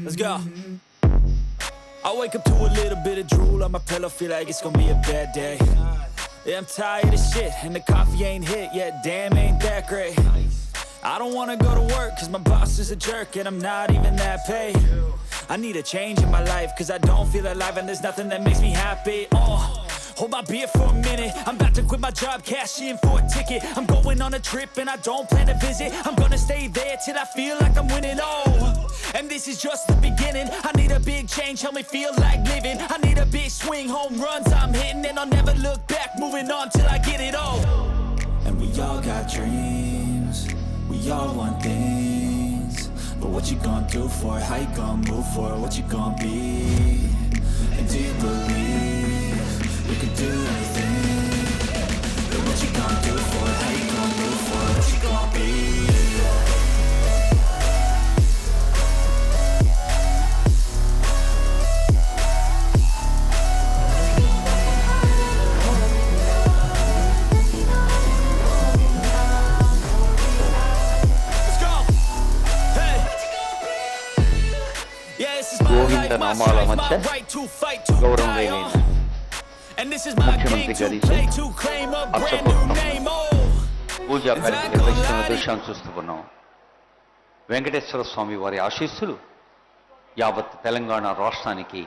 Let's go. I wake up to a little bit of drool on my pillow, feel like it's gonna be a bad day. Yeah, I'm tired of shit, and the coffee ain't hit yet, damn, ain't that great. I don't wanna go to work, cause my boss is a jerk, and I'm not even that paid. I need a change in my life, cause I don't feel alive, and there's nothing that makes me happy. Hold my beer for a minute, I'm about to quit my job, cash in for a ticket. I'm going on a trip, and I don't plan to visit. I'm gonna stay there till I feel like I'm winning, and this is just the beginning. I need a big change, help me feel like living. I need a big swing, home runs I'm hitting, and I'll never look back, moving on till I get it all. And we all got dreams, we all want things, but what you gonna do for it? How you gonna move for it? What you gonna be? And do you believe you can do anything? But what you gonna do for it? How you gonna move for it? What you gonna be? Govinda నామాల మధ్య గౌరవం ముఖ్యమంత్రి గారి పూజా కార్యక్రమం నిర్వహిస్తున్న దృశ్యాన్ని చూస్తూ ఉన్నాం. వెంకటేశ్వర స్వామి వారి ఆశీస్సులు యావత్ తెలంగాణ రాష్ట్రానికి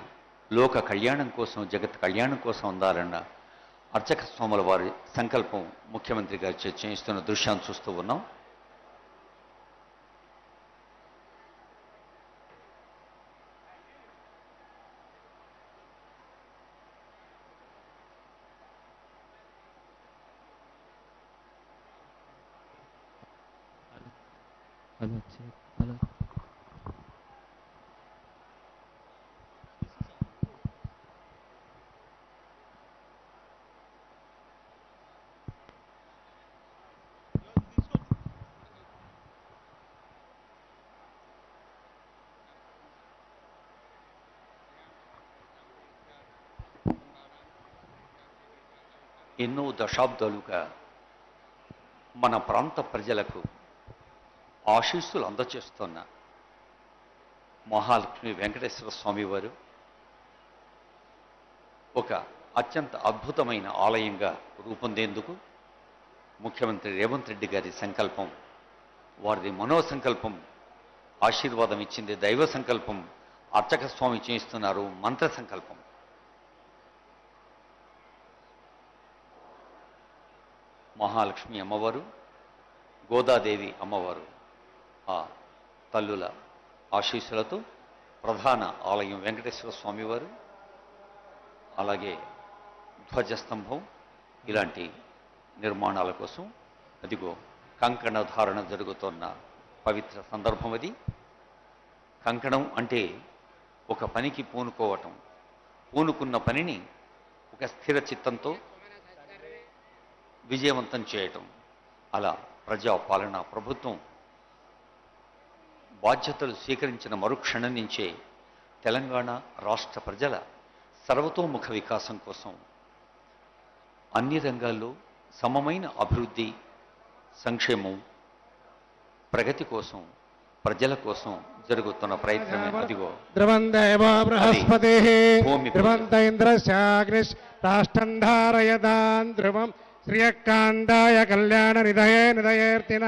లోక కళ్యాణం కోసం, జగత్ కళ్యాణం కోసం అందాలన్న అర్చక స్వాముల వారి సంకల్పం ముఖ్యమంత్రి గారు చేయిస్తున్న దృశ్యాన్ని చూస్తూ ఉన్నాం. ఎన్నో దశాబ్దాలుగా మన ప్రాంత ప్రజలకు ఆశీస్సులు అందచేస్తున్న మహాలక్ష్మి వెంకటేశ్వర స్వామి వారు ఒక అత్యంత అద్భుతమైన ఆలయంగా రూపొందేందుకు ముఖ్యమంత్రి రేవంత్ రెడ్డి గారి సంకల్పం, వారిది మనోసంకల్పం ఆశీర్వాదం ఇచ్చింది, దైవ సంకల్పం అర్చక స్వామి చేయిస్తున్నారు, మంత్ర సంకల్పం. మహాలక్ష్మి అమ్మవారు, గోదాదేవి అమ్మవారు ఆ తల్లుల ఆశీస్సులతో ప్రధాన ఆలయం వెంకటేశ్వర స్వామివారు, అలాగే ధ్వజస్తంభం ఇలాంటి నిర్మాణాల కోసం అదిగో కంకణ ధారణ జరుగుతున్న పవిత్ర సందర్భం అది. కంకణం అంటే ఒక పనికి పూనుకోవటం, పూనుకున్న పనిని ఒక స్థిర చిత్తంతో విజయవంతం చేయటం. అలా ప్రజాపాలన ప్రభుత్వం బాధ్యతలు స్వీకరించిన మరుక్షణం నుంచే తెలంగాణ రాష్ట్ర ప్రజల సర్వతోముఖ వికాసం కోసం అన్ని రంగాల్లో సమమైన అభివృద్ధి, సంక్షేమం, ప్రగతి కోసం, ప్రజల కోసం జరుగుతున్న ప్రయత్నమే అదిగో ధ్రువందేవ బృహస్పతి ధ్రువంత ఇంద్రశాగ్నిష్ రాష్ట్రం ధారయదాన్ ధ్రువం శ్రియకాంతాయ కళ్యాణ నిధయే నిధయేర్తిన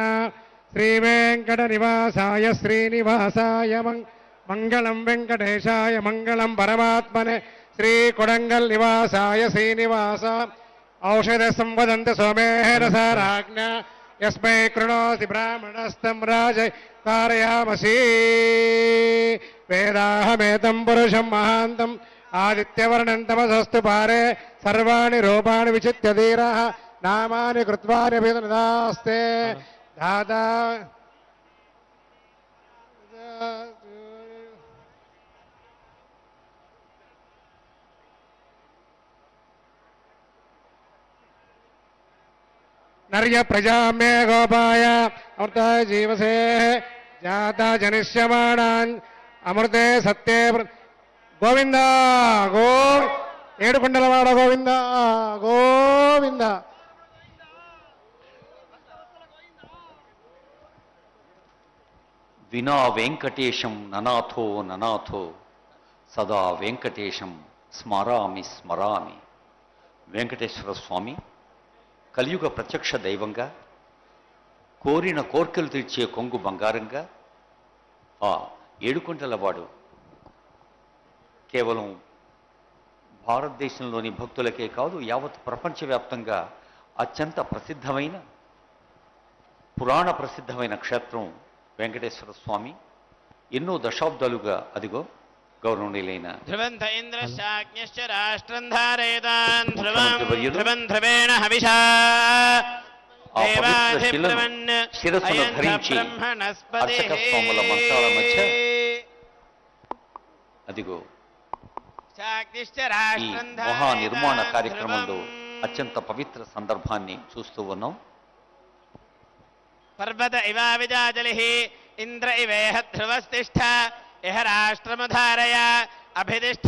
శ్రీ వెంకట నివాసాయ శ్రీనివాసాయ మంగళం వెంకటేశాయ మంగళం పరమాత్మనే శ్రీ కొడంగల్ నివాసాయ శ్రీనివాస ఔషధ సంవదంత సోమేన సారాజ్ఞ యస్మై కృణోసి బ్రాహ్మణస్తం రాజ कारयामसि वेदाहमेतं पुरुषं महान्तं आदित्यवर्णं तमसस्तु पारे सर्वाणि रूपाणि विचित्य धीरः नामानि कृत्वानि विदनुदास्ते दादा नर्य प्रजा मे गोपाय अमृताय जीवसे जाता जनिष्यमाणान् अमृते सत्ये गोविंद गो ఏడుకొండలవాడ గోవింద గోవింద వినా వెంకటేశం ననాథో ననాథో సదా వెంకటేశం స్మరామి స్మరామి. వెంకటేశ్వర స్వామి కలియుగ ప్రత్యక్ష దైవంగా, కోరిన కోర్కెలు తీర్చే కొంగు బంగారంగా, ఆ ఏడుకొండలవాడు కేవలం భారతదేశంలోని భక్తులకే కాదు, యావత్ ప్రపంచవ్యాప్తంగా అత్యంత ప్రసిద్ధమైన, పురాణ ప్రసిద్ధమైన క్షేత్రం వెంకటేశ్వర స్వామి. ఎన్నో దశాబ్దాలుగా అదిగో గౌరవనీయులైన ధ్రువంత ఇంద్రశాజ్ఞశ్చ రాష్ట్రం ధారయతాన్ ముఖ్యమంత్రి ధ్రువం ధ్రువేణ హవిషా ఆ పవిత్ర శిలను శిరస్సును ధరించి అర్చక స్వాముల మంత్రాల మధ్య అదిగో ఈ మహా నిర్మాణ కార్యక్రమంలో అత్యంత పవిత్ర సందర్భాన్ని చూస్తూ ఉన్నాం. పర్వత ఇవా విజాజలిః ఇంద్ర ఇవేహ ధ్రువస్తిష్ఠ ఇహ రాష్ట్రముధారయ అభిదిష్ట